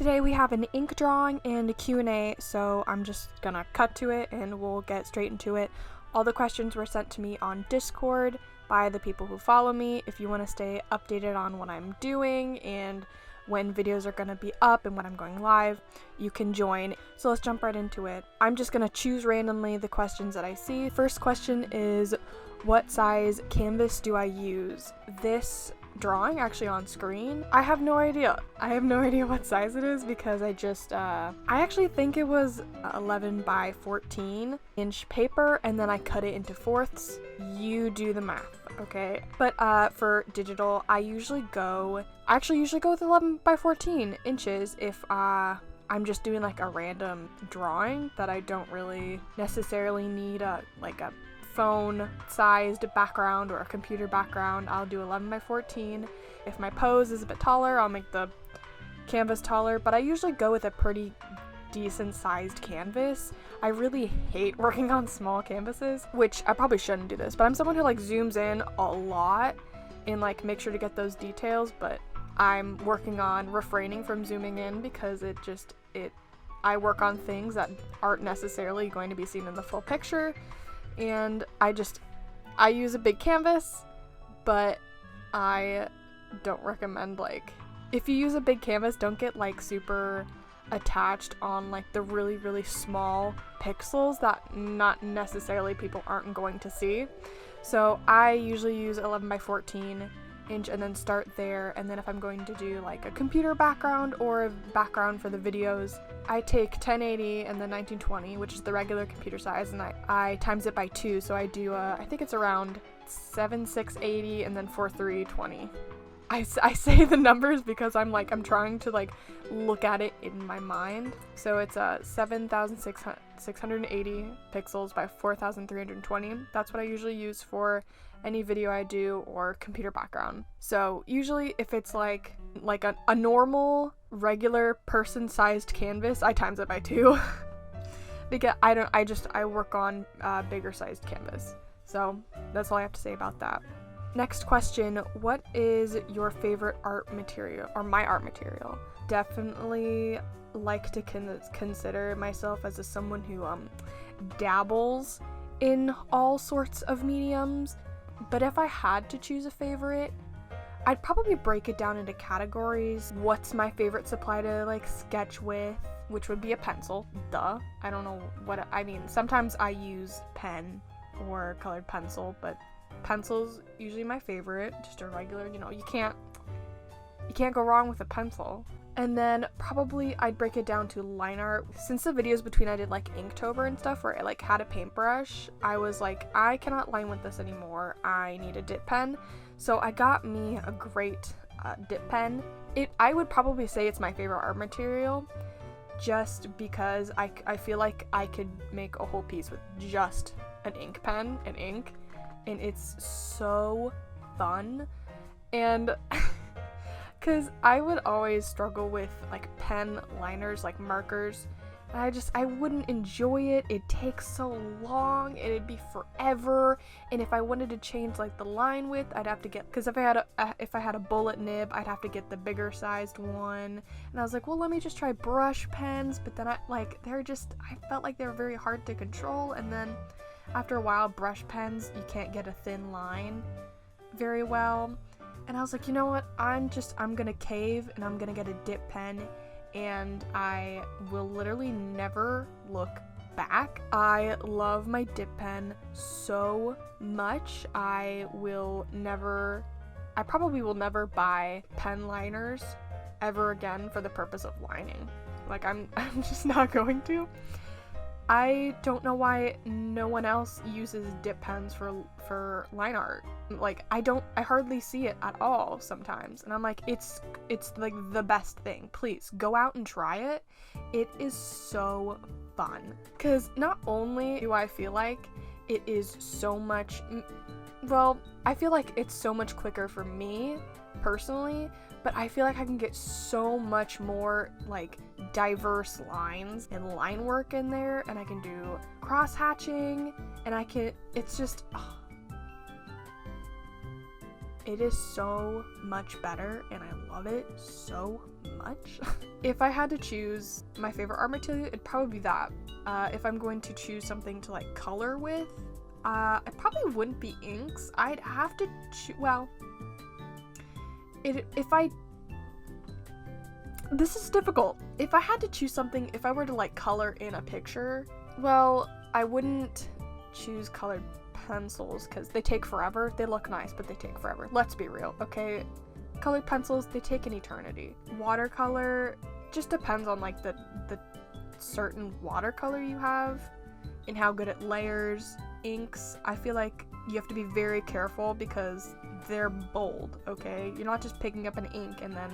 Today we have an ink drawing and a Q&A, so I'm just gonna cut to it and we'll get straight into it. All the questions were sent to me on Discord by the people who follow me. If you want to stay updated on what I'm doing and when videos are gonna be up and when I'm going live, you can join. So let's jump right into it. I'm just gonna choose randomly the questions that I see. First question is, what size canvas do I use? This drawing actually on screen, I have no idea. I have no idea what size it is because I actually think it was 11 by 14 inch paper and then I cut it into fourths. You do the math, okay? But for digital, I usually go with 11 by 14 inches if I'm just doing like a random drawing that I don't really necessarily need a phone sized background or a computer background. I'll do 11 by 14. If my pose is a bit taller, I'll make the canvas taller, but I usually go with a pretty decent sized canvas. I really hate working on small canvases, which I probably shouldn't do this, but I'm someone who zooms in a lot and make sure to get those details, but I'm working on refraining from zooming in because I work on things that aren't necessarily going to be seen in the full picture. And I use a big canvas, but I don't recommend, if you use a big canvas, don't get super attached on the really, really small pixels that not necessarily people aren't going to see. So I usually use 11 by 14 inch and then start there, and then if I'm going to do a computer background or a background for the videos, I take 1080 and then 1920, which is the regular computer size, and I times it by 2, so I do I think it's around 7680 and then 4320. I say the numbers because I'm trying to look at it in my mind. So it's 7680 pixels by 4320. That's what I usually use for any video I do or computer background. So usually if it's a normal regular person sized canvas, I times it by 2 because I work on bigger sized canvas. So that's all I have to say about that. Next question, what is your favorite art material or my art material? Definitely like to consider myself as someone who dabbles in all sorts of mediums, but if I had to choose a favorite, I'd probably break it down into categories. What's my favorite supply to sketch with, which would be a pencil, duh. I don't know what I mean. Sometimes I use pen or colored pencil, but pencil's usually my favorite, just a regular, you can't go wrong with a pencil. And then probably I'd break it down to line art. Since the videos between I did Inktober and stuff where I had a paintbrush, I was I cannot line with this anymore. I need a dip pen. So I got me a great dip pen. I would probably say it's my favorite art material just because I feel like I could make a whole piece with just an ink pen and ink. And it's so fun, and because I would always struggle with pen liners, markers, and I wouldn't enjoy it. It takes so long and it'd be forever, and if I wanted to change the line width, I'd have to get, because if I had a bullet nib, I'd have to get the bigger sized one, and I was well, let me just try brush pens, but then I felt like they were very hard to control, and then after a while, brush pens, you can't get a thin line very well. And I was you know what? I'm gonna cave and I'm gonna get a dip pen, and I will literally never look back. I love my dip pen so much. I probably will never buy pen liners ever again for the purpose of lining. I'm just not going to. I don't know why no one else uses dip pens for line art. I hardly see it at all sometimes. And I'm it's the best thing. Please go out and try it. It is so fun. Cause not only do I feel like it is so much, I feel like it's so much quicker for me personally, but I feel like I can get so much more diverse lines and line work in there, and I can do cross hatching, and it's just it is so much better and I love it so much. If I had to choose my favorite art material, it'd probably be that. If I'm going to choose something to like color with, it probably wouldn't be inks. I'd have to well, this is difficult. If I had to choose something, if I were to like color in a picture, well, I wouldn't choose colored pencils because they take forever. They look nice, but they take forever. Let's be real, okay? Colored pencils, they take an eternity. Watercolor just depends on like the certain watercolor you have and how good it layers. Inks, I feel like you have to be very careful because they're bold, okay? You're not just picking up an ink and then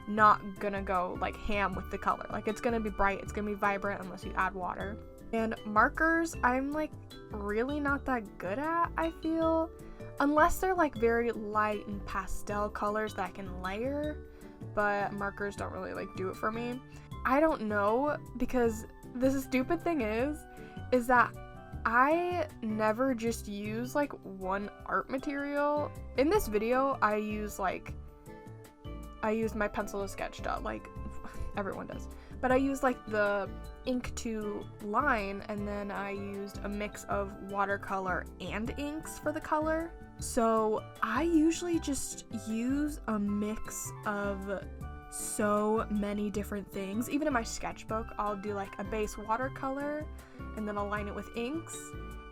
not gonna go like ham with the color. Like, it's gonna be bright, it's gonna be vibrant unless you add water. And markers, I'm like really not that good at, I feel, unless they're like very light and pastel colors that I can layer, but markers don't really like do it for me. I don't know, because the stupid thing is that I never just use like one art material. In this video, I use my pencil to sketch dot, like everyone does. But I used like the ink to line, and then I used a mix of watercolor and inks for the color. So I usually just use a mix of so many different things. Even in my sketchbook, I'll do like a base watercolor, and then I'll line it with inks,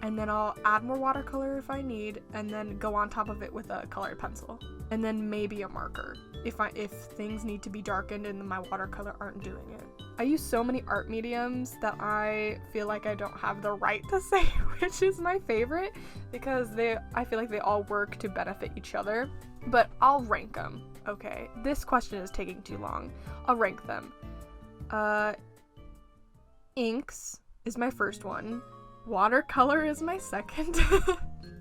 and then I'll add more watercolor if I need, and then go on top of it with a colored pencil. And then maybe a marker if things need to be darkened and my watercolor aren't doing it. I use so many art mediums that I feel like I don't have the right to say which is my favorite, because I feel like they all work to benefit each other. But I'll rank them, okay? This question is taking too long. I'll rank them. Inks is my first one. Watercolor is my second.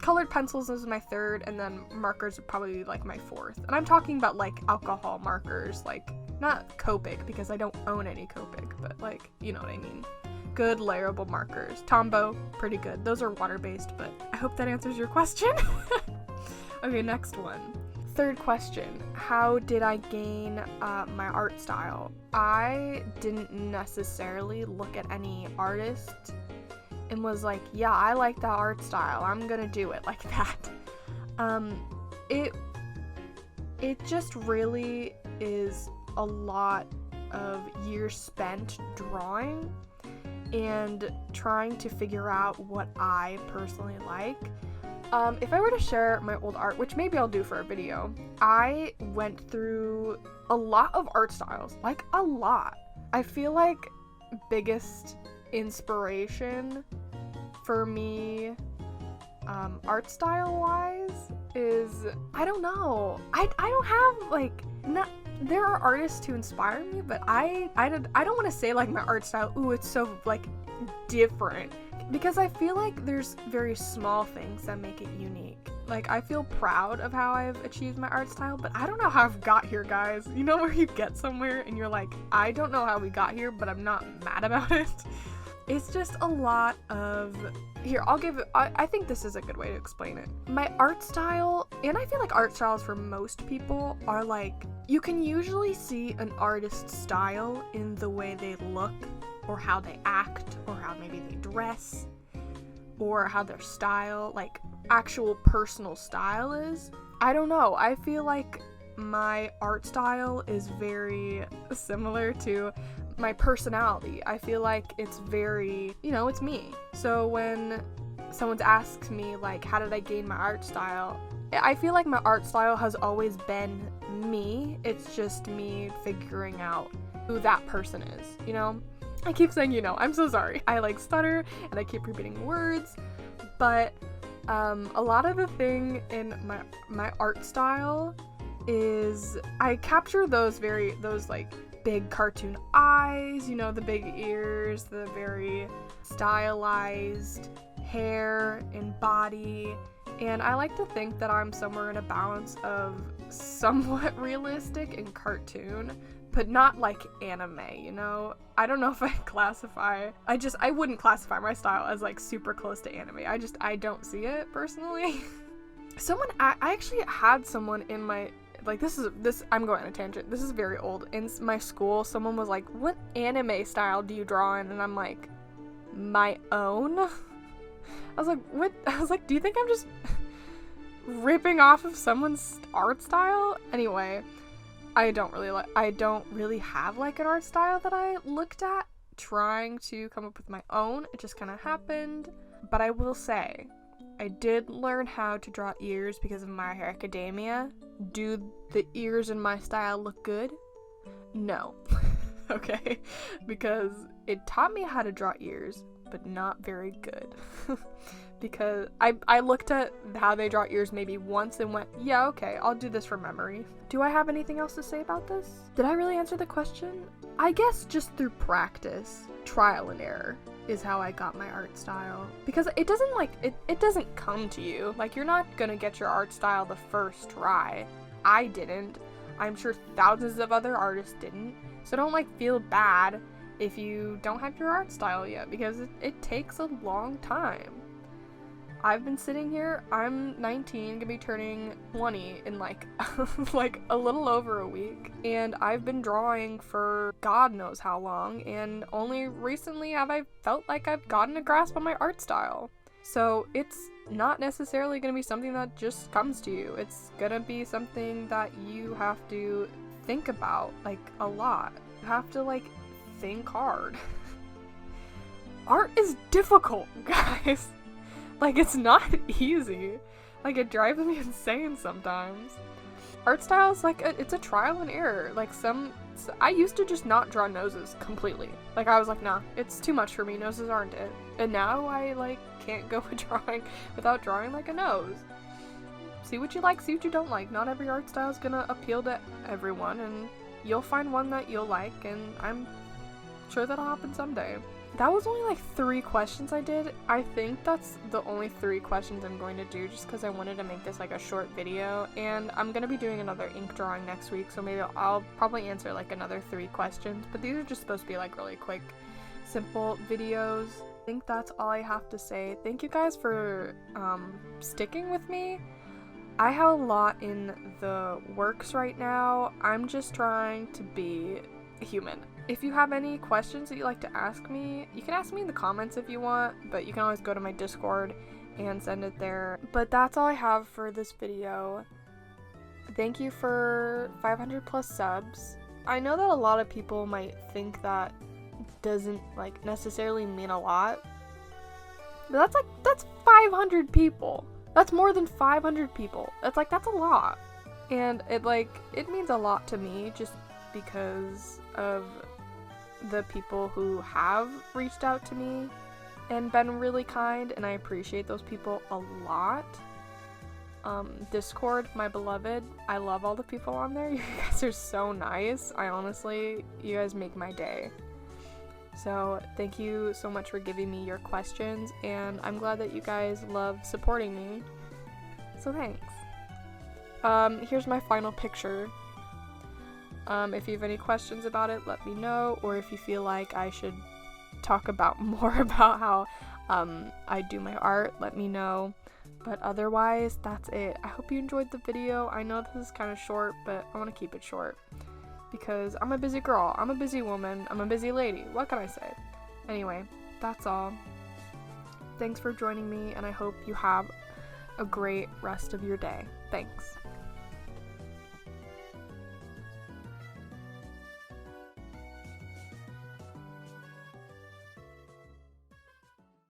Colored pencils is my third, and then markers are probably like my fourth. And I'm talking about like alcohol markers, like not Copic because I don't own any Copic, but like, you know what I mean. Good layerable markers. Tombow, pretty good. Those are water-based, but I hope that answers your question. Okay, next one. Third question, how did I gain my art style? I didn't necessarily look at any artist and was like, yeah, I like that art style, I'm gonna do it like that. It just really is a lot of years spent drawing and trying to figure out what I personally like. If I were to share my old art, which maybe I'll do for a video, I went through a lot of art styles, like a lot. I feel like biggest inspiration for me, art style wise, is, I don't know. I don't have like, there are artists who inspire me, but I don't want to say like my art style, ooh, it's so like different, because I feel like there's very small things that make it unique. Like, I feel proud of how I've achieved my art style, but I don't know how I've got here, guys. You know where you get somewhere and you're like, I don't know how we got here, but I'm not mad about it. It's just a lot of, here, I'll give it, I think this is a good way to explain it. My art style, and I feel like art styles for most people are like, you can usually see an artist's style in the way they look, or how they act, or how maybe they dress, or how their style, like actual personal style is. I don't know, I feel like my art style is very similar to my personality. I feel like it's very, you know, it's me. So when someone asks me like, how did I gain my art style? I feel like my art style has always been me. It's just me figuring out who that person is, you know? I keep saying, you know, I'm so sorry. I like stutter and I keep repeating words, but a lot of the thing in my art style is I capture those like big cartoon eyes, you know, the big ears, the very stylized hair and body, and I like to think that I'm somewhere in a balance of somewhat realistic and cartoon, but not like anime, you know? I don't know if I wouldn't classify my style as like super close to anime. I don't see it personally. I actually had someone in my, like, I'm going on a tangent. This is very old. In my school, someone was like, what anime style do you draw in? And I'm like, my own? I was like, what? I was like, do you think I'm just ripping off of someone's art style? Anyway, I don't really have like an art style that I looked at trying to come up with my own. It just kind of happened. But I will say, I did learn how to draw ears because of My Hero Academia. Do the ears in my style look good? No. Okay? Because it taught me how to draw ears, but not very good. Because I looked at how they draw ears maybe once and went, yeah, okay, I'll do this from memory. Do I have anything else to say about this? Did I really answer the question? I guess just through practice, trial and error is how I got my art style. Because it doesn't it doesn't come to you. Like, you're not gonna get your art style the first try. I didn't. I'm sure thousands of other artists didn't. So don't feel bad if you don't have your art style yet, because it takes a long time. I've been sitting here, I'm 19, gonna be turning 20 in like a little over a week, and I've been drawing for God knows how long, and only recently have I felt like I've gotten a grasp on my art style. So it's not necessarily gonna be something that just comes to you. It's gonna be something that you have to think about, a lot. You have to, think hard. Art is difficult, guys. It's not easy. It drives me insane sometimes. Art style is it's a trial and error. I used to just not draw noses completely. I was like, nah, it's too much for me. Noses aren't it. And now I, can't go without drawing a nose. See what you like, see what you don't like. Not every art style is gonna appeal to everyone, and you'll find one that you'll like, and I'm sure that'll happen someday. That was only 3 questions I did. I think that's the only 3 questions I'm going to do, just because I wanted to make this a short video, and I'm going to be doing another ink drawing next week, so maybe I'll probably answer another 3 questions, but these are just supposed to be really quick, simple videos. I think that's all I have to say. Thank you guys for sticking with me. I have a lot in the works right now. I'm just trying to be human. If you have any questions that you'd like to ask me, you can ask me in the comments if you want, but you can always go to my Discord and send it there. But that's all I have for this video. Thank you for 500 plus subs. I know that a lot of people might think that doesn't necessarily mean a lot, but that's 500 people. That's more than 500 people. That's a lot. And it means a lot to me, just because of the people who have reached out to me and been really kind, and I appreciate those people a lot. Discord, my beloved, I love all the people on there. You guys are so nice. You guys make my day. So thank you so much for giving me your questions, and I'm glad that you guys love supporting me. So thanks. Here's my final picture. If you have any questions about it, let me know, or if you feel like I should talk more about how I do my art, let me know. But otherwise, that's it. I hope you enjoyed the video. I know this is kind of short, but I want to keep it short because I'm a busy girl, I'm a busy woman, I'm a busy lady. What can I say? Anyway, that's all. Thanks for joining me, and I hope you have a great rest of your day. Thanks.